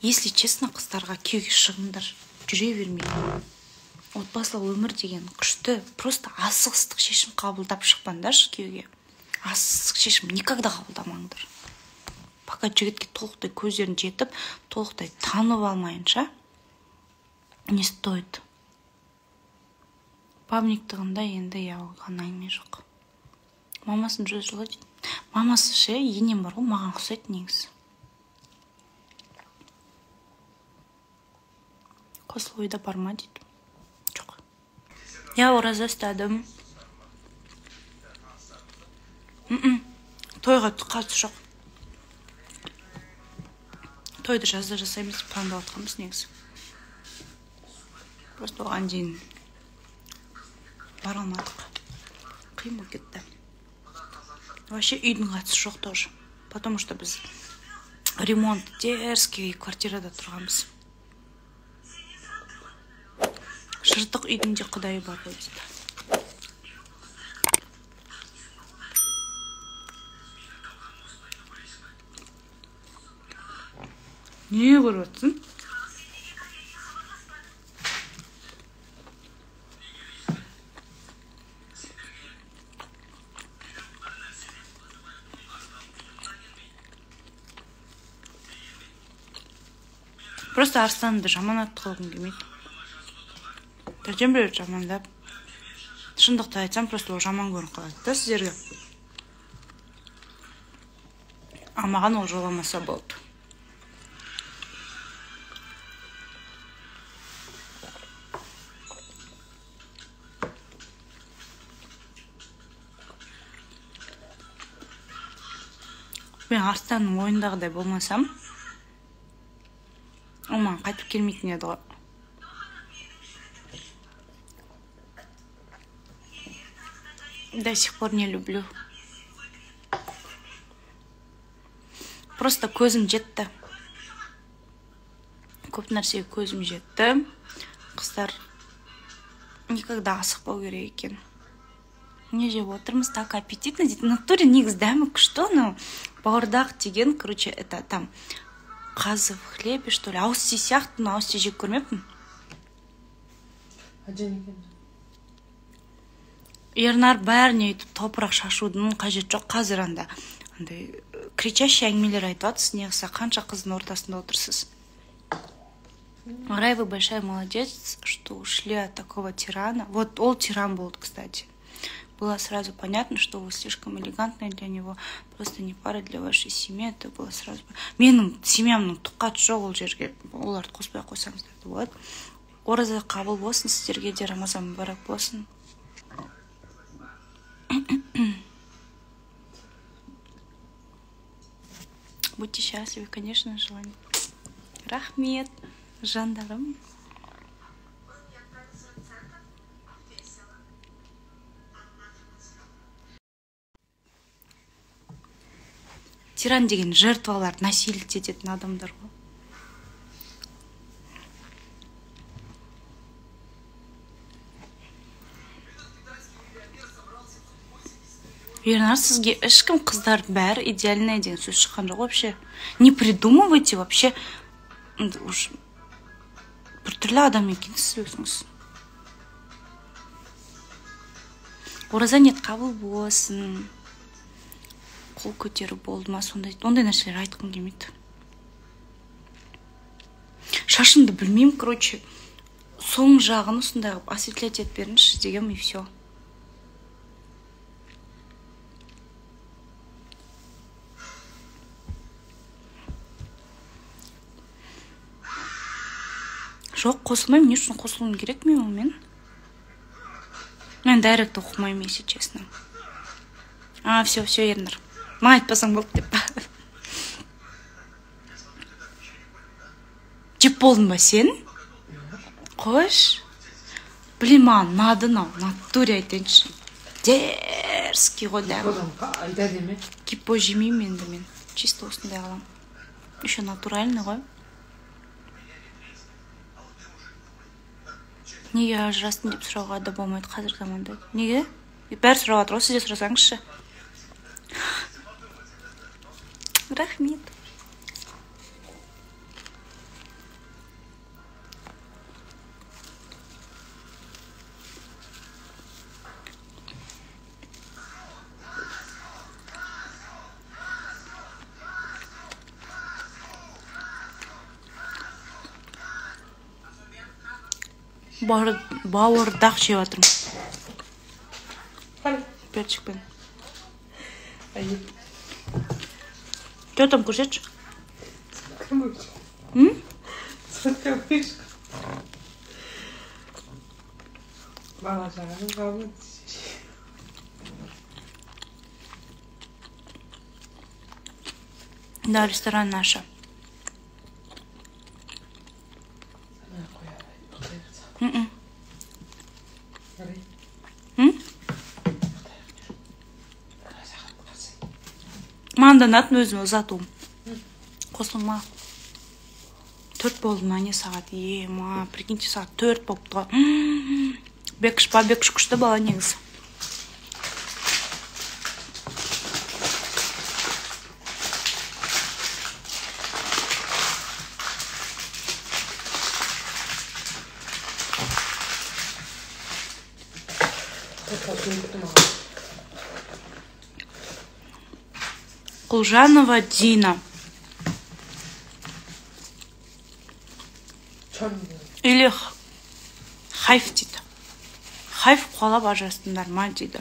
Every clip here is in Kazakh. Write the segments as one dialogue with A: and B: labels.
A: Если честно, қыздарға күйеуге шығыңдар, жүре бермейді. Отбасылық өмір деген күшті, просто асығыстық шешім қабылдап шықпаңдаршы күйеуге. Асығыстық шешім никогда қабылдамаңдар. Пока жігітке толықтай көздерін жетіп, толықтай танып алмайынша, не стоит. Памниктығында енді оған әңгіме жоқ. Мамасын жүз жылы дейді. Мамасы ше, енем бар ғой, маған ұқсайды негізі. Қосыл ойда бар ма дейді. Жоқ. Я ораза ұстадым. Тойға қатысы жоқ. Тойды жазда жасаймыз, пландап отқанбыз негізі. Просто оған дейін бара алмадық. Қиын болып кетті. Вообще үйдің қатысы жоқ тоже. Потому что біз ремонт дерзкий квартирада тұрғанбыз. Жыртық үйдің де құдайы бар ғой дейді. Не көріп отырсың? Просто Арстанды жаманат қылғым келмейді. Тәжем біреу жамандап. Шындықты айтсам, просто ол жаман көрініп қалады да сіздерге. А маған ол жоламаса болды. Мен Арстанның ойындағыдай болмасам, ол маған қайтып келмейтін еді ғой. До сих пор не люблю. Просто көзім жетті. Көп нәрсеге көзім жетті. Қыздар никогда асықпау керек екен. Не жеп отырмыз, так аппетитно дейді. Натуре негіз дәмі күшті, но бауырдақ деген, короче, это там қазы в хлебе, что ли. Ауыз сияқты, но ауыз жеп көрмеппін. Ернар бәріне өйтіп топырақ шашудың қажет жоқ. Қазір андай кричащий әңгімелер айтып жатсыз, неғыса қанша қыздың ортасында отырсыз. Рай, вы большая молодец, что ушли от такого тирана. Вот ол тиран болды, кстати. Было сразу понятно, что вы слишком элегантны для него, просто не пара для вашей семьи. Это было сразу. Менің семьямның тұқаты жоқ ол жерге. Оларды қоспай қойсаңыздар болады. Ораза қабыл болсын, сіздерге де Рамазан мүбәрак болсын. Будьте счастливы, конечно, желание. Рахмет, жандарым. Тиран деген жертвалар, насилие ететін адамдар ғой. Ернар, сізге ешкім қыздар бәрі идеальная деген сөз шыққан жоқ вообще. Не придумывайте вообще. Уж біртүрлі адам екенсіз өзіңіз. Ораза ниет қабыл болсын. Қол көтеру болды ма, ондай нәрселер айтқым келмейді. Шашымды білмеймін, короче, соң жағын осындай осветлять етіп беріңізші дегем и все. Жоқ, қосылмаймын, не үшін қосылуым керек мен онымен? Мен дайрект оқымаймын, если честно. Все, Ернар. Маған айтпасаң болды деп. Жеп болдың ба сен? Қош? Блин, маған надын ау, натуре айтайыншы. Дерзкий ғой дәм. Кипо жемеймін енді мен. Чисто осындай алам. Еще натуральный ғой. Неге ажырастың деп сұрауға да болмайды қазір заманда. Неге? Бәрі сұрап жатыр ғой, сізде сұрасаңызшы. Рахмет. бауырдақ жеп жатырмын. Перчикпен. Что там кушать? Да, ресторан наша. Манданатын өзім ұзатуым. Қосылма. 4 болды ма не сағат? Прикиньте, сағат 4 болып тұр. Бекіш күшті бала негізі. Құлжанова Дина. Или хайф дейді. Хайф қолап ажырастыңдар ма дейді.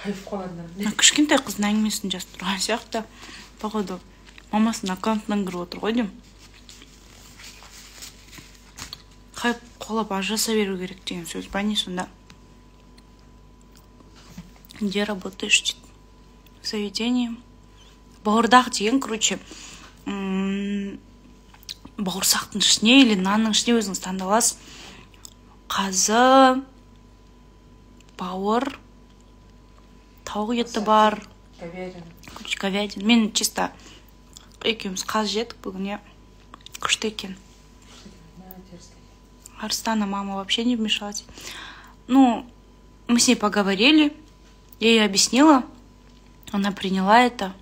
B: Хайф қоладыңдар ма?
A: Кішкентай қыздың әңгімесін жазып тұрған сияқты. Походу, мамасының аккаунтынан кіріп отыр ғой деймін. Хайф қолап ажыраса беру керек деген сөз ба не сонда? Где работаешь дейді. В заведении. Бауырдақ деген, короче, бауырсақтың ішіне или нанның ішіне өзіңіз таңдап аласыз. Қазы, бауыр, тауық еті бар. Говядина. Мен чисто екеуміз қазы жедік бүгін, күшті екен. Арстана мама вообще не вмешалась. Ну, мы с ней поговорили, я ей объяснила, она приняла это.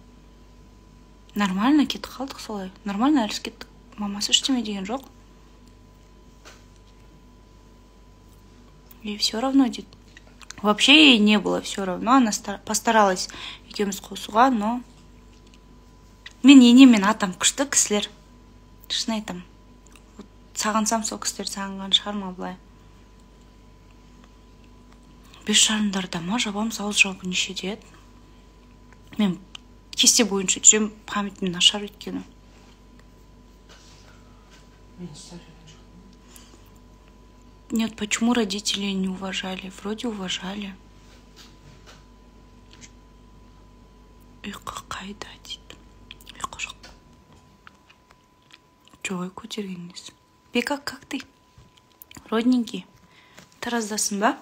A: Нормально кетіп қалдық солай. Нормально әлі кеттік. Мамасы ештеме деген жоқ. Ей все равно дейді. Вообще ей не было все равно. Она постаралась екеуміз қосуға, но мен енем мен атам күшті кісілер. Шын айтам. Сағынсам сол кісілер сағынған шығарма былай. 5 жарымдарда ма жабамыз ауыз жауабы нешеде еді? Мен кесте бойынша жүрем, памятім нашар өйткені. Нет, почему родители не уважали? Вроде уважали. Ұйқы қайда дейді. Ұйқы жоқ. Жой көтергеніңіз. Бека, как ты? Родненький. Тараздасың ба?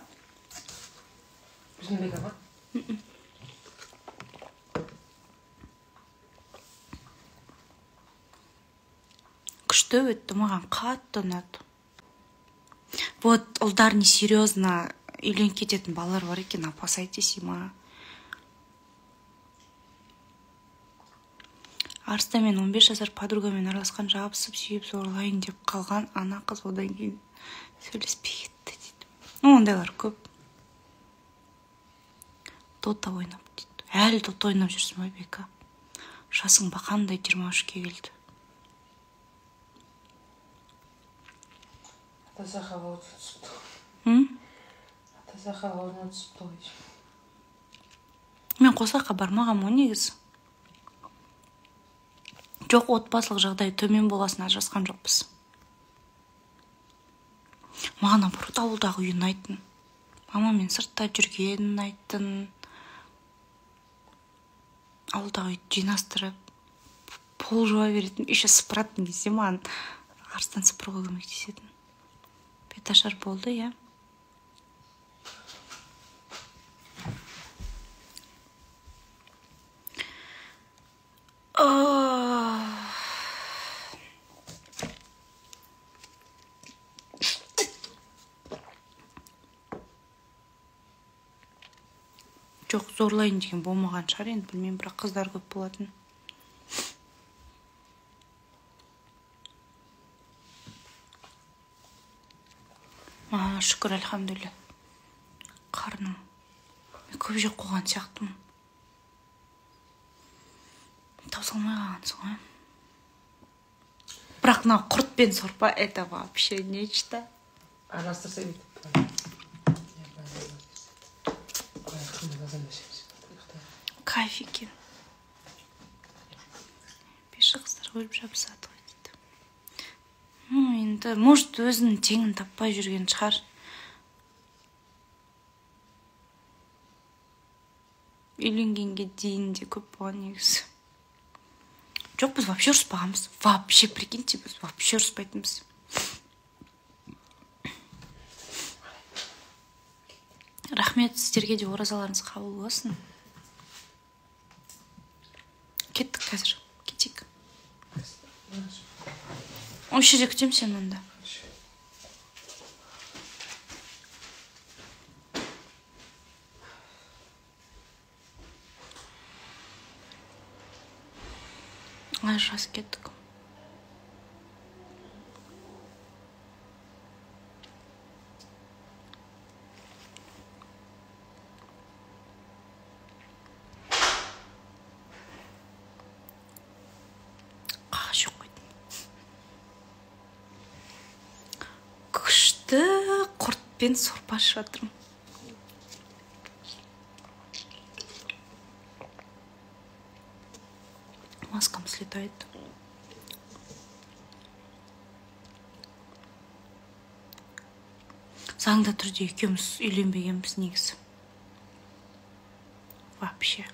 B: Біздің Бека ма?
A: Күшті өтті, маған қатты ұнады. Вот ұлдар не серьезно үйленіп кететін балалар бар екен, опасайтесь ма. Арыста мен 15 жасар подругамен араласқан, жабысып, сүйіп, зорлайын деп қалған ана қыз одан кейін сөйлеспей кетті дейді. Ну, ондайлар көп. Дота ойнап дейді. Әлі дота ойнап жүрсің бе, Бека? Жасың бақандай 23-ке келді.
B: Атасақа аузына түсіпті. Атасақа аузына түсіпті ғой.
A: Мен қосаққа бармағам о негіз. Жоқ, отбасылық жағдай төмен болғасын ажырасқан жоқпыз. Маған наоборот ауылдағы үй ұнайтын. Мамамен сыртта жүргенін айттын. Ауылдағы үйді жинастырып, пол жуа беретін, еще сыпыратын кезде маған арыстан сыпыруға көмектесетін. Беташар болды, я. Жоқ, зорлайын деген болмаған шығар, енді білмеймін, бірақ қыздар көп болатын. Шүкір, әлхамдулилля. Қарным. Мен көп жеп қойған сияқтымын. Таусылмай қалғансың ғой. Бірақ мына құрт пен сорпа, это вообще нечто.
B: араластырса бүйтіп
A: кайф екен. Беші қыздар өліп жабысады ғой дейді. Енді, может, өзінің теңін таппай жүрген шығар. Үйленгенге дейін де көп болған негізі. Жоқ, біз вообще ұрыспағанбыз. Вообще, прикиньте, біз вообще ұрыспайтынбыз. Рахмет, сіздерге де оразаларыңыз қабыл болсын. Кеттік қазір. Кетейік. Осы жерде күтем сен онда. Ажырасып кеттік. Қағаз жоқ қойдым. Күшті құртпен сорпа ішіп жатырмын. Маскам слетает. Заңда түрде екеуміз үйленбегенбіз негізі. Вообще.